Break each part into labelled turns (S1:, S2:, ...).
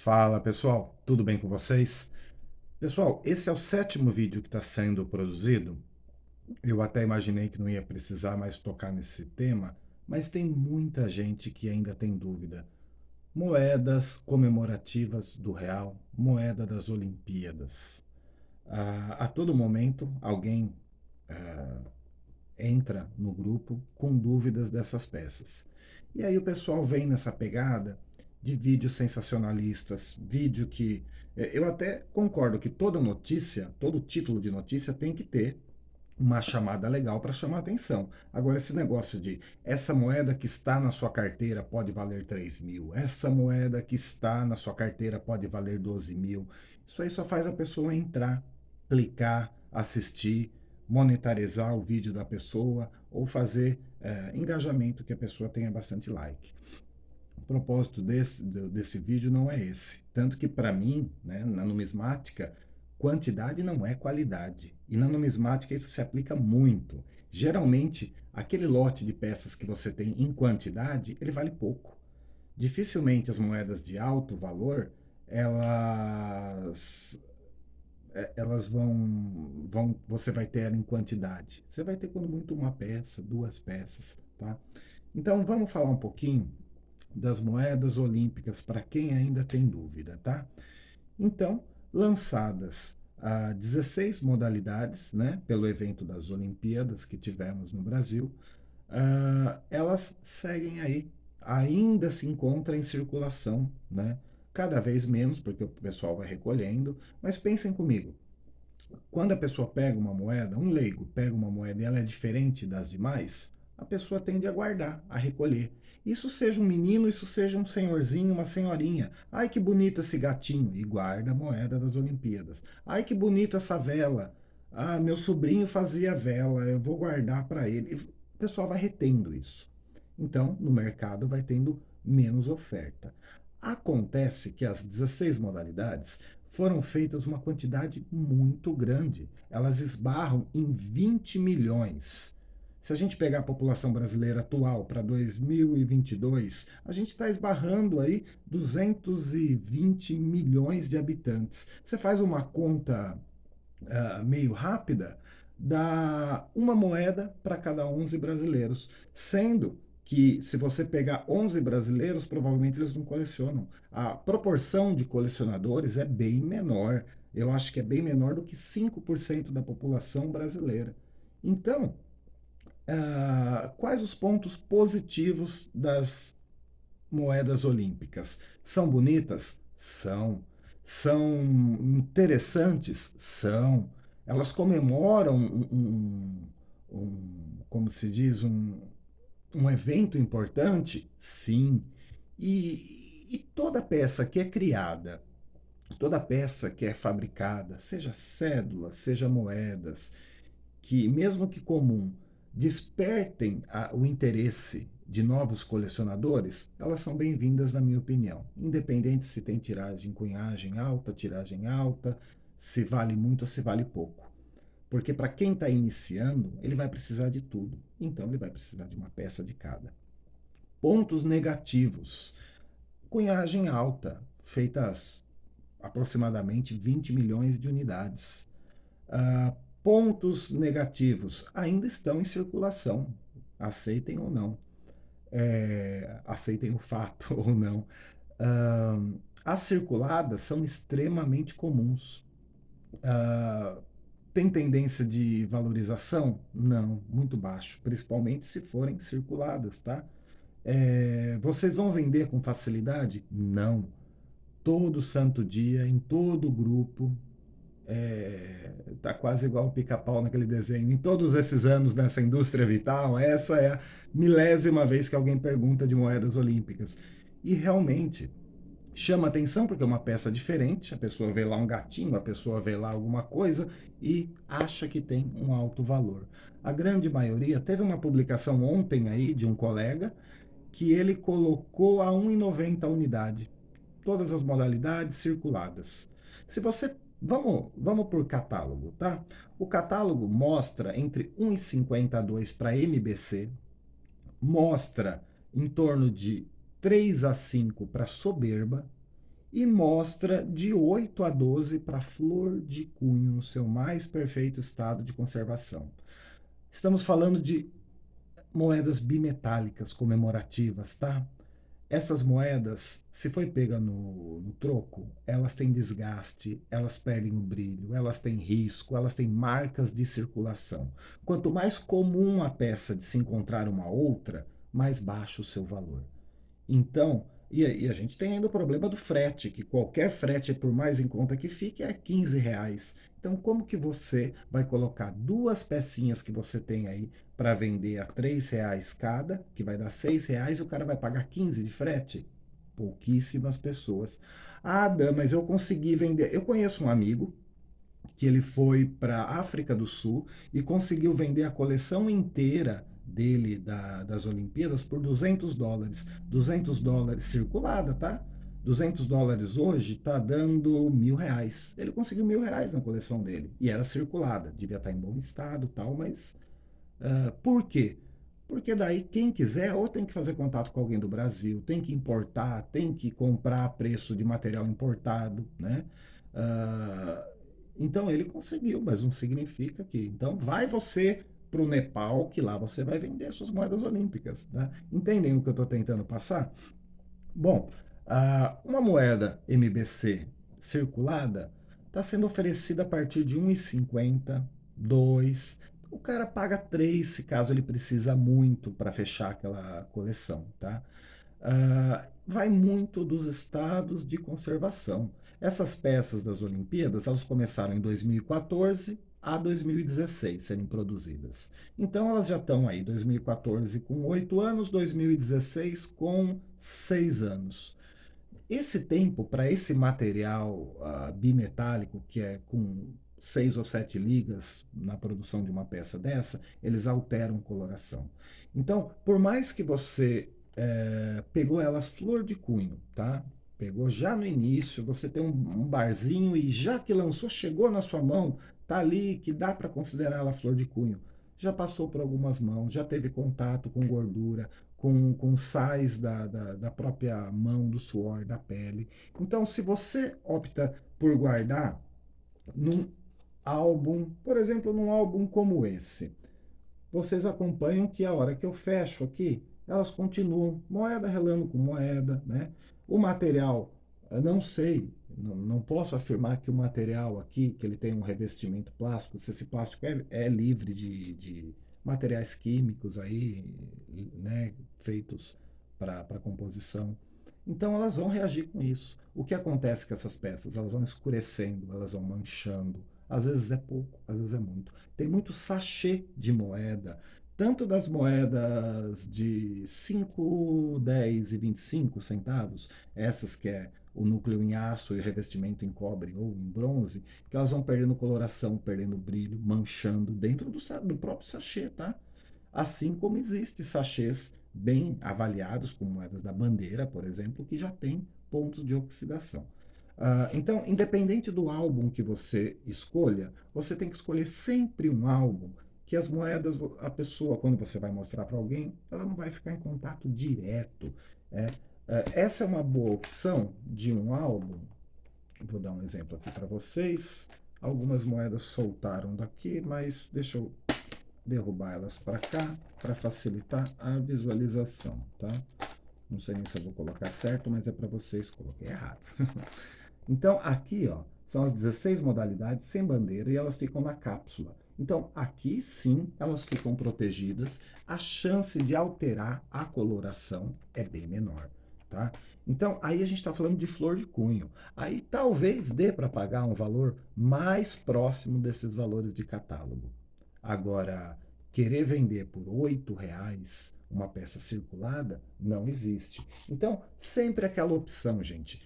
S1: Fala pessoal, tudo bem com vocês? Pessoal, esse é o sétimo vídeo que está sendo produzido. Eu até imaginei que não ia precisar mais tocar nesse tema, mas tem muita gente que ainda tem dúvida. Moedas comemorativas do real, moeda das Olimpíadas. A todo momento alguém entra no grupo com dúvidas dessas peças. E aí o pessoal vem nessa pegada de vídeos sensacionalistas, vídeo que eu até concordo que toda notícia, todo título de notícia tem que ter uma chamada legal para chamar atenção. Agora, esse negócio de essa moeda que está na sua carteira pode valer 3 mil, essa moeda que está na sua carteira pode valer 12 mil, isso aí só faz a pessoa entrar, clicar, assistir, monetarizar o vídeo da pessoa ou fazer engajamento que a pessoa tenha bastante like. O propósito desse vídeo não é esse. Tanto que, para mim, né, na numismática, quantidade não é qualidade. E na numismática isso se aplica muito. Geralmente, aquele lote de peças que você tem em quantidade, ele vale pouco. Dificilmente as moedas de alto valor, elas você vai ter ela em quantidade. Você vai ter quando muito uma peça, duas peças, tá? Então vamos falar um pouquinho das moedas olímpicas para quem ainda tem dúvida, tá? Então, lançadas 16 modalidades, né, pelo evento das Olimpíadas que tivemos no Brasil, elas seguem aí, ainda se encontra em circulação, né? Cada vez menos, porque o pessoal vai recolhendo, mas pensem comigo, quando a pessoa pega uma moeda, um leigo pega uma moeda e ela é diferente das demais, a pessoa tende a guardar, a recolher. Isso seja um menino, isso seja um senhorzinho, uma senhorinha. Ai, que bonito esse gatinho. E guarda a moeda das Olimpíadas. Ai, que bonito essa vela. Ah, meu sobrinho fazia vela, eu vou guardar para ele. E o pessoal vai retendo isso. Então, no mercado vai tendo menos oferta. Acontece que as 16 modalidades foram feitas uma quantidade muito grande. Elas esbarram em 20 milhões. Se a gente pegar a população brasileira atual para 2022, a gente está esbarrando aí 220 milhões de habitantes. Você faz uma conta meio rápida, dá uma moeda para cada 11 brasileiros, sendo que se você pegar 11 brasileiros, provavelmente eles não colecionam. A proporção de colecionadores é bem menor. Eu acho que é bem menor do que 5% da população brasileira. Então, quais os pontos positivos das moedas olímpicas? São bonitas? São. São interessantes? São. Elas comemoram como se diz, um evento importante? Sim. E toda peça que é criada, toda peça que é fabricada, seja cédula, seja moedas, que, mesmo que comum, despertem o interesse de novos colecionadores, elas são bem-vindas, na minha opinião. Independente se tem tiragem alta, se vale muito ou se vale pouco. Porque para quem está iniciando, ele vai precisar de tudo. Então ele vai precisar de uma peça de cada. Pontos negativos. Cunhagem alta, feitas aproximadamente 20 milhões de unidades. Pontos negativos ainda estão em circulação, aceitem ou não, aceitem o fato ou não. As circuladas são extremamente comuns. Ah, Tem tendência de valorização? Não, muito baixo, principalmente se forem circuladas, tá? Vocês vão vender com facilidade? Não. Todo santo dia, em todo grupo, tá quase igual o pica-pau naquele desenho. Em todos esses anos nessa indústria vital, essa é a milésima vez que alguém pergunta de moedas olímpicas. E realmente chama atenção porque é uma peça diferente, a pessoa vê lá um gatinho, a pessoa vê lá alguma coisa e acha que tem um alto valor. A grande maioria, teve uma publicação ontem aí de um colega que ele colocou a 1,90 a unidade, todas as modalidades circuladas. Se você vamos por catálogo, tá? O catálogo mostra entre 1,50 a 2 para MBC, mostra em torno de 3 a 5 para soberba e mostra de 8 a 12 para flor de cunho no seu mais perfeito estado de conservação. Estamos falando de moedas bimetálicas comemorativas, tá? Essas moedas, se foi pega no troco, elas têm desgaste, elas perdem o brilho, elas têm risco, elas têm marcas de circulação. Quanto mais comum a peça de se encontrar uma outra, mais baixo o seu valor. Então, e a gente tem ainda o problema do frete, que qualquer frete, por mais em conta que fique, é R$ 15. Então, como que você vai colocar duas pecinhas que você tem aí para vender a R$ 3 cada, que vai dar R$ 6, e o cara vai pagar 15 de frete? Pouquíssimas pessoas. Ah, Dan, mas eu consegui vender. Eu conheço um amigo que ele foi para a África do Sul e conseguiu vender a coleção inteira dele das Olimpíadas por US$ 200. US$ 200 circulada, tá? US$ 200 hoje tá dando R$ 1.000. Ele conseguiu R$ 1.000 na coleção dele. E era circulada. Devia estar em bom estado tal, mas por quê? Porque daí quem quiser ou tem que fazer contato com alguém do Brasil, tem que importar, tem que comprar a preço de material importado, né? Ah, então ele conseguiu, mas não significa que. Então vai você para o Nepal, que lá você vai vender suas moedas olímpicas. Né? Entendem o que eu estou tentando passar? Bom, uma moeda MBC circulada está sendo oferecida a partir de 1,50, 2. O cara paga 3 se caso ele precisa muito para fechar aquela coleção, tá? Vai muito dos estados de conservação. Essas peças das Olimpíadas, elas começaram em 2014 a 2016 serem produzidas. Então elas já estão aí, 2014 com 8 anos, 2016 com 6 anos. Esse tempo para esse material bimetálico, que é com 6 ou 7 ligas na produção de uma peça dessa, eles alteram coloração. Então, por mais que você pegou elas flor de cunho, tá? Pegou já no início, você tem um barzinho e já que lançou, chegou na sua mão, tá ali que dá para considerar ela flor de cunho. Já passou por algumas mãos, já teve contato com gordura, com sais da própria mão, do suor, da pele. Então, se você opta por guardar num álbum, por exemplo, num álbum como esse, vocês acompanham que a hora que eu fecho aqui, elas continuam, moeda relando com moeda, né? O material, eu não sei, não posso afirmar que o material aqui, que ele tem um revestimento plástico, se esse plástico é livre de materiais químicos aí, né, feitos para composição. Então elas vão reagir com isso. O que acontece com essas peças? Elas vão escurecendo, elas vão manchando. Às vezes é pouco, às vezes é muito. Tem muito sachê de moeda, tanto das moedas de 5, 10 e 25 centavos, essas que é o núcleo em aço e o revestimento em cobre ou em bronze, que elas vão perdendo coloração, perdendo brilho, manchando dentro do próprio sachê, tá? Assim como existe sachês bem avaliados, como moedas da bandeira, por exemplo, que já tem pontos de oxidação. Então, independente do álbum que você escolha, você tem que escolher sempre um álbum que as moedas, a pessoa, quando você vai mostrar para alguém, ela não vai ficar em contato direto. É. Essa é uma boa opção de um álbum. Vou dar um exemplo aqui para vocês. Algumas moedas soltaram daqui, mas deixa eu derrubar elas para cá para facilitar a visualização, tá? Não sei nem se eu vou colocar certo, mas é para vocês. Coloquei errado. Então, aqui, ó, são as 16 modalidades sem bandeira e elas ficam na cápsula. Então, aqui sim, elas ficam protegidas. A chance de alterar a coloração é bem menor, tá? Então, aí a gente está falando de flor de cunho. Aí talvez dê para pagar um valor mais próximo desses valores de catálogo. Agora, querer vender por R$ 8 uma peça circulada, não existe. Então, sempre aquela opção, gente.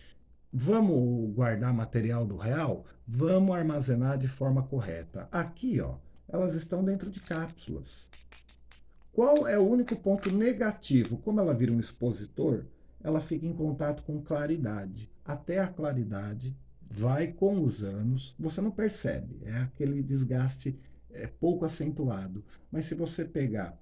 S1: Vamos guardar material do real? Vamos armazenar de forma correta. Aqui, ó, elas estão dentro de cápsulas. Qual é o único ponto negativo? Como ela vira um expositor, ela fica em contato com claridade. Até a claridade vai com os anos, você não percebe, é aquele desgaste pouco acentuado. Mas se você pegar,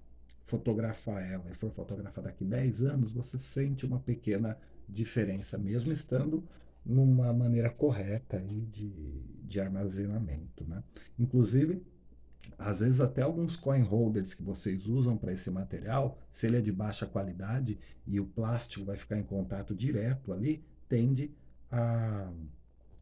S1: fotografar ela e for fotografar daqui 10 anos, você sente uma pequena diferença, mesmo estando numa maneira correta aí de armazenamento, né? Inclusive, às vezes até alguns coin holders que vocês usam para esse material, se ele é de baixa qualidade e o plástico vai ficar em contato direto ali, tende a,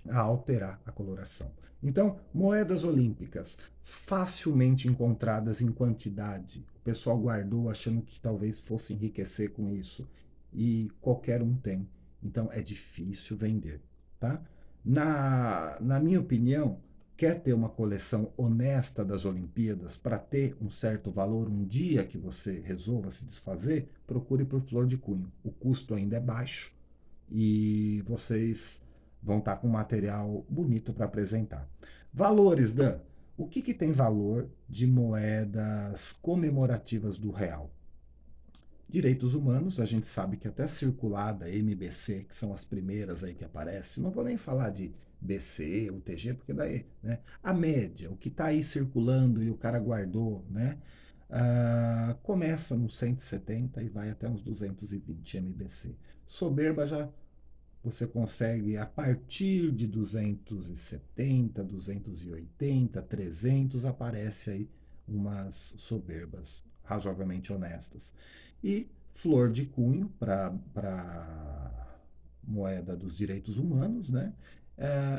S1: a alterar a coloração. Então, moedas olímpicas, facilmente encontradas em quantidade. O pessoal guardou achando que talvez fosse enriquecer com isso. E qualquer um tem. Então, é difícil vender. Tá? Na minha opinião, quer ter uma coleção honesta das Olimpíadas para ter um certo valor um dia que você resolva se desfazer, procure por flor de cunho. O custo ainda é baixo e vocês vão estar com material bonito para apresentar. Valores, Dan. O que tem valor de moedas comemorativas do real? Direitos humanos, a gente sabe que até circulada, MBC, que são as primeiras aí que aparecem, não vou nem falar de BC, UTG, porque daí, né? A média, o que está aí circulando e o cara guardou, né? Começa nos 170 e vai até uns 220 MBC. Soberba já você consegue a partir de 270, 280, 300, aparece aí umas soberbas razoavelmente honestas. E flor de cunho para moeda dos direitos humanos, né?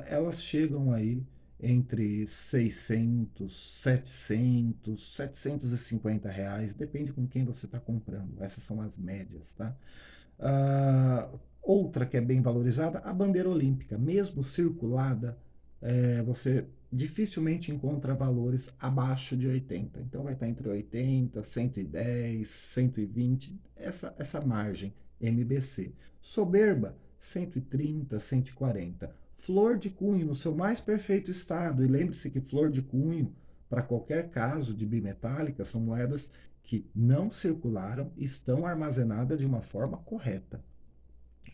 S1: Elas chegam aí entre 600, 700, 750 reais, depende com quem você está comprando. Essas são as médias, tá? Ah, outra que é bem valorizada, a bandeira olímpica, mesmo circulada, você dificilmente encontra valores abaixo de 80. Então vai estar entre 80, 110, 120, essa margem MBC. Soberba, 130, 140. Flor de cunho no seu mais perfeito estado. E lembre-se que flor de cunho, para qualquer caso de bimetálica, são moedas que não circularam e estão armazenadas de uma forma correta.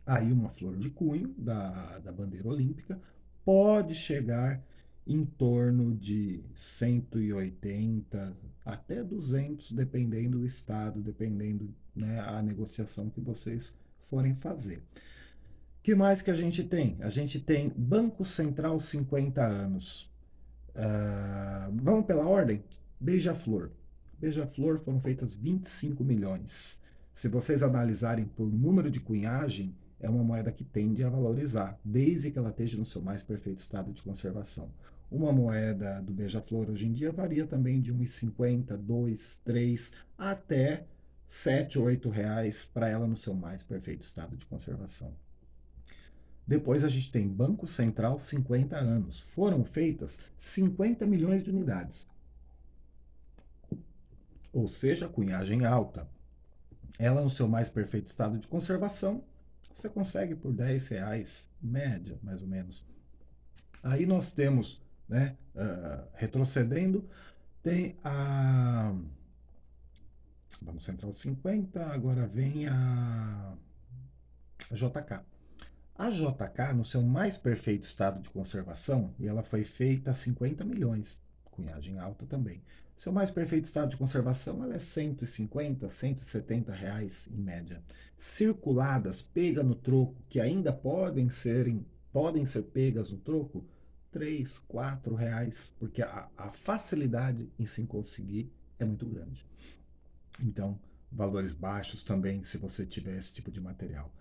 S1: Aí uma flor de cunho da bandeira olímpica pode chegar em torno de 180 até 200, dependendo do estado, dependendo, né, a negociação que vocês forem fazer. O que mais que a gente tem? A gente tem Banco Central 50 anos. Vamos pela ordem? Beija-flor. Beija-flor foram feitas 25 milhões. Se vocês analisarem por número de cunhagem, é uma moeda que tende a valorizar, desde que ela esteja no seu mais perfeito estado de conservação. Uma moeda do Beija-Flor hoje em dia varia também de 1,50, 2, 3 até 7, 8 reais para ela no seu mais perfeito estado de conservação. Depois a gente tem Banco Central 50 anos. Foram feitas 50 milhões de unidades. Ou seja, cunhagem alta. Ela no seu mais perfeito estado de conservação, você consegue por 10 reais, média, mais ou menos. Aí nós temos, né, retrocedendo, tem a Banco Central 50, agora vem a JK. A JK, no seu mais perfeito estado de conservação, e ela foi feita a 50 milhões, cunhagem alta também. Seu mais perfeito estado de conservação, ela é 150, 170 reais em média. Circuladas, pega no troco, que ainda podem ser pegas no troco, 3, 4 reais, porque a facilidade em se conseguir é muito grande. Então, valores baixos também, se você tiver esse tipo de material.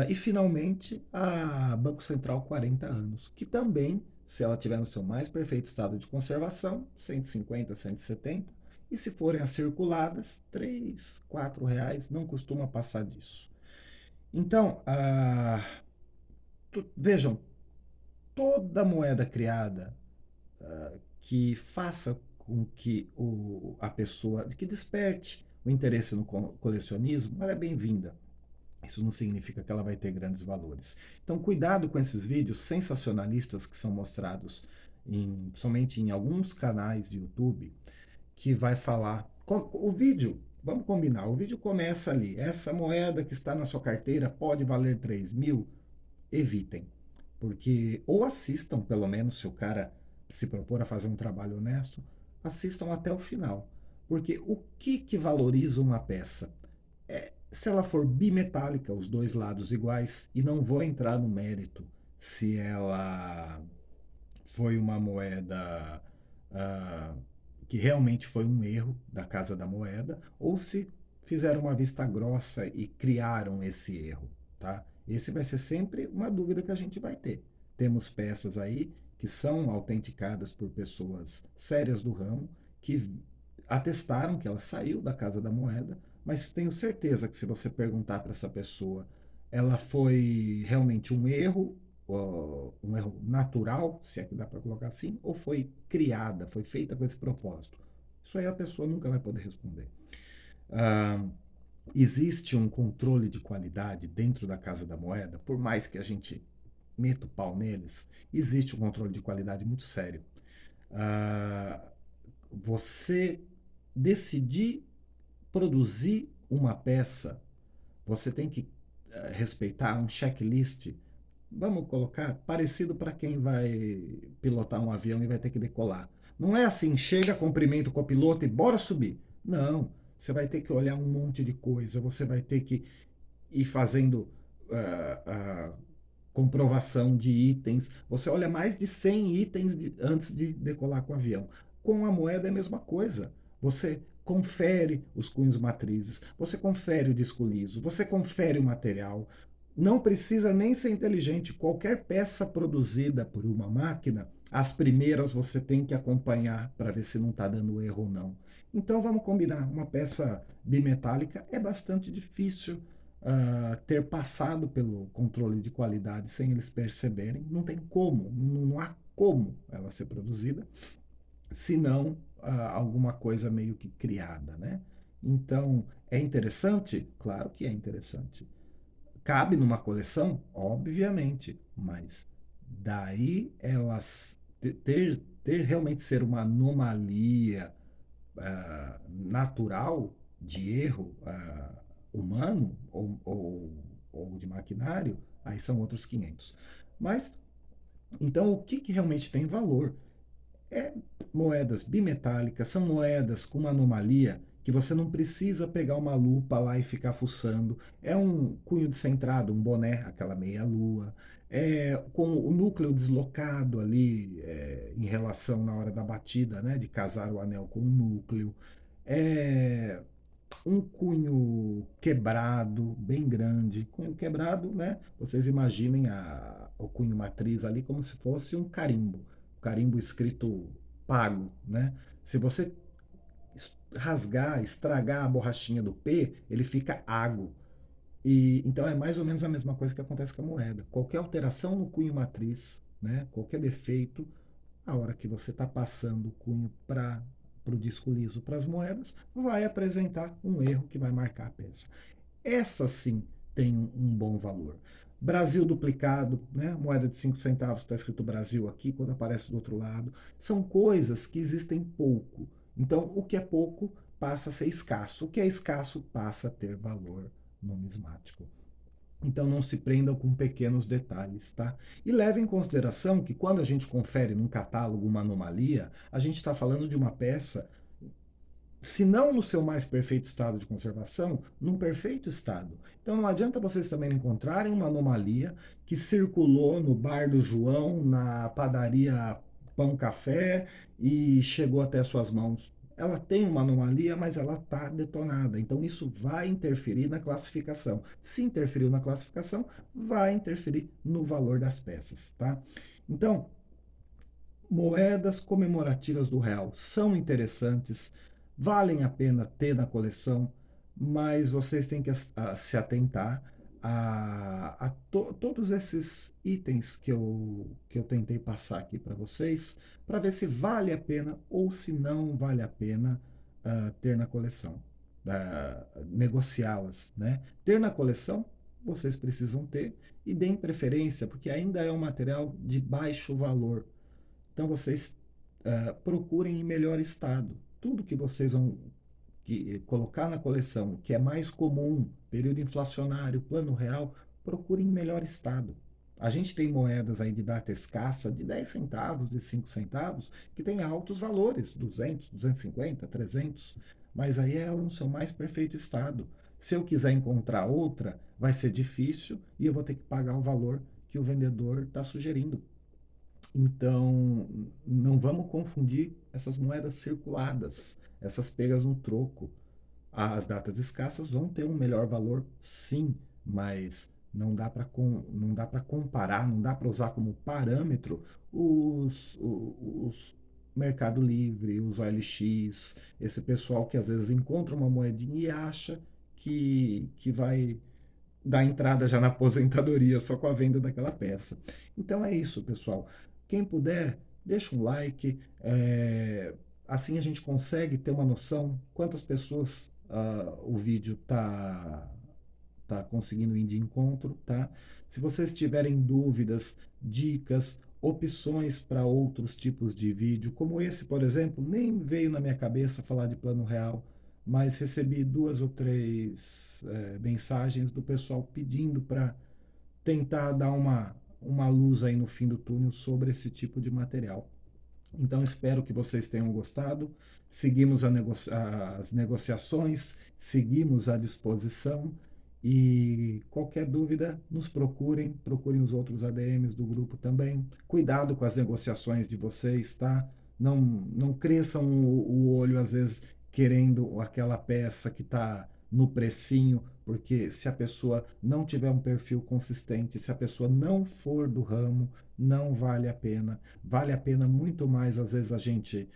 S1: E finalmente a Banco Central 40 anos, que também, se ela tiver no seu mais perfeito estado de conservação, 150, 170, e se forem as circuladas, 3, 4 reais, não costuma passar disso. Então, vejam, toda moeda criada que faça com que a pessoa, que desperte o interesse no colecionismo, ela é bem-vinda. Isso não significa que ela vai ter grandes valores. Então, cuidado com esses vídeos sensacionalistas que são mostrados somente em alguns canais de YouTube, que vai falar. O vídeo, vamos combinar, o vídeo começa ali. Essa moeda que está na sua carteira pode valer 3 mil? Evitem. Porque, ou assistam, pelo menos, se o cara se propor a fazer um trabalho honesto, assistam até o final. Porque o que valoriza uma peça? Se ela for bimetálica, os dois lados iguais, e não vou entrar no mérito se ela foi uma moeda ah, que realmente foi um erro da Casa da Moeda, ou se fizeram uma vista grossa e criaram esse erro, tá? Esse vai ser sempre uma dúvida que a gente vai ter. Temos peças aí que são autenticadas por pessoas sérias do ramo, que atestaram que ela saiu da Casa da Moeda, mas tenho certeza que se você perguntar para essa pessoa, ela foi realmente um erro natural, se é que dá para colocar assim, ou foi criada, foi feita com esse propósito? Isso aí a pessoa nunca vai poder responder. Ah, existe um controle de qualidade dentro da Casa da Moeda, por mais que a gente meta o pau neles, existe um controle de qualidade muito sério. Ah, você decidir produzir uma peça, você tem que respeitar um checklist, vamos colocar, parecido para quem vai pilotar um avião e vai ter que decolar. Não é assim, chega, cumprimenta o copiloto e bora subir. Não, você vai ter que olhar um monte de coisa, você vai ter que ir fazendo uh, comprovação de itens. Você olha mais de 100 itens antes de decolar com o avião. Com a moeda é a mesma coisa. Você confere os cunhos matrizes, você confere o disco liso, você confere o material. Não precisa nem ser inteligente. Qualquer peça produzida por uma máquina, as primeiras você tem que acompanhar para ver se não está dando erro ou não. Então vamos combinar. Uma peça bimetálica é bastante difícil ter passado pelo controle de qualidade sem eles perceberem. Não tem como, não há como ela ser produzida, senão alguma coisa meio que criada, né? Então, é interessante? Claro que é interessante. Cabe numa coleção? Obviamente, mas daí elas ter realmente ser uma anomalia natural de erro humano ou de maquinário, aí são outros 500. Mas, então, o que realmente tem valor? É moedas bimetálicas, são moedas com uma anomalia que você não precisa pegar uma lupa lá e ficar fuçando. É um cunho descentrado, um boné, aquela meia-lua, com o núcleo deslocado ali em relação na hora da batida, né, de casar o anel com o núcleo. É um cunho quebrado, bem grande. Cunho quebrado, né? Vocês imaginem o cunho matriz ali como se fosse um carimbo. Carimbo escrito pago, né? Se você rasgar, estragar a borrachinha do P, ele fica água. E então é mais ou menos a mesma coisa que acontece com a moeda. Qualquer alteração no cunho matriz, né? Qualquer defeito, a hora que você está passando o cunho para o disco liso para as moedas, vai apresentar um erro que vai marcar a peça. Essa sim tem um bom valor. Brasil duplicado, né? Moeda de 5 centavos, está escrito Brasil aqui, quando aparece do outro lado. São coisas que existem pouco. Então, o que é pouco passa a ser escasso. O que é escasso passa a ter valor numismático. Então não se prendam com pequenos detalhes, tá? E leve em consideração que quando a gente confere num catálogo uma anomalia, a gente está falando de uma peça, se não no seu mais perfeito estado de conservação, num perfeito estado. Então não adianta vocês também encontrarem uma anomalia que circulou no bar do João, na padaria Pão Café e chegou até suas mãos. Ela tem uma anomalia, mas ela está detonada. Então isso vai interferir na classificação. Se interferiu na classificação, vai interferir no valor das peças, tá? Então, moedas comemorativas do real são interessantes, valem a pena ter na coleção, mas vocês têm que se atentar a todos esses itens que eu tentei passar aqui para vocês, para ver se vale a pena ou se não vale a pena ter na coleção, negociá-las, né? Ter na coleção, vocês precisam ter e deem preferência, porque ainda é um material de baixo valor. Então vocês procurem em melhor estado. Tudo que vocês vão colocar na coleção, que é mais comum, período inflacionário, plano real, procurem em melhor estado. A gente tem moedas aí de data escassa de 10 centavos, de 5 centavos, que tem altos valores, 200, 250, 300, mas aí é no seu mais perfeito estado. Se eu quiser encontrar outra, vai ser difícil e eu vou ter que pagar o valor que o vendedor está sugerindo. Então, não vamos confundir essas moedas circuladas, essas pegas no troco. As datas escassas vão ter um melhor valor, sim, mas não dá para comparar, não dá para usar como parâmetro os Mercado Livre, os OLX, esse pessoal que às vezes encontra uma moedinha e acha que vai dar entrada já na aposentadoria só com a venda daquela peça. Então é isso, pessoal. Quem puder, deixa um like. Assim a gente consegue ter uma noção quantas pessoas o vídeo tá conseguindo ir de encontro, tá? Se vocês tiverem dúvidas, dicas, opções para outros tipos de vídeo, como esse, por exemplo, nem veio na minha cabeça falar de plano real, mas recebi duas ou três mensagens do pessoal pedindo para tentar dar uma luz aí no fim do túnel sobre esse tipo de material. Então espero que vocês tenham gostado. Seguimos as negociações, seguimos à disposição e qualquer dúvida nos procurem os outros ADMs do grupo também. Cuidado com as negociações de vocês, tá? Não cresçam o olho às vezes querendo aquela peça que está no precinho, porque se a pessoa não tiver um perfil consistente, se a pessoa não for do ramo, não vale a pena. Vale a pena muito mais, às vezes, a gente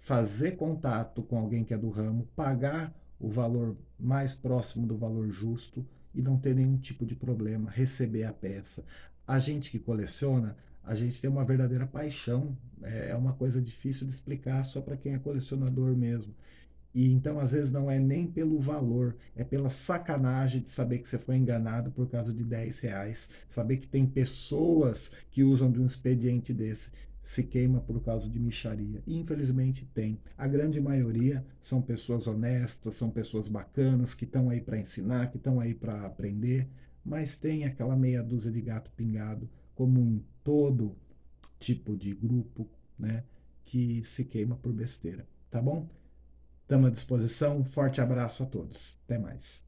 S1: fazer contato com alguém que é do ramo, pagar o valor mais próximo do valor justo e não ter nenhum tipo de problema, receber a peça. A gente que coleciona, a gente tem uma verdadeira paixão, é uma coisa difícil de explicar só para quem é colecionador mesmo. E então, às vezes, não é nem pelo valor, é pela sacanagem de saber que você foi enganado por causa de R$ 10. Saber que tem pessoas que usam de um expediente desse, se queima por causa de mixaria. E infelizmente tem. A grande maioria são pessoas honestas, são pessoas bacanas, que estão aí para ensinar, que estão aí para aprender, mas tem aquela meia dúzia de gato pingado, como em todo tipo de grupo, né, que se queima por besteira. Tá bom? Estamos à disposição. Um forte abraço a todos. Até mais.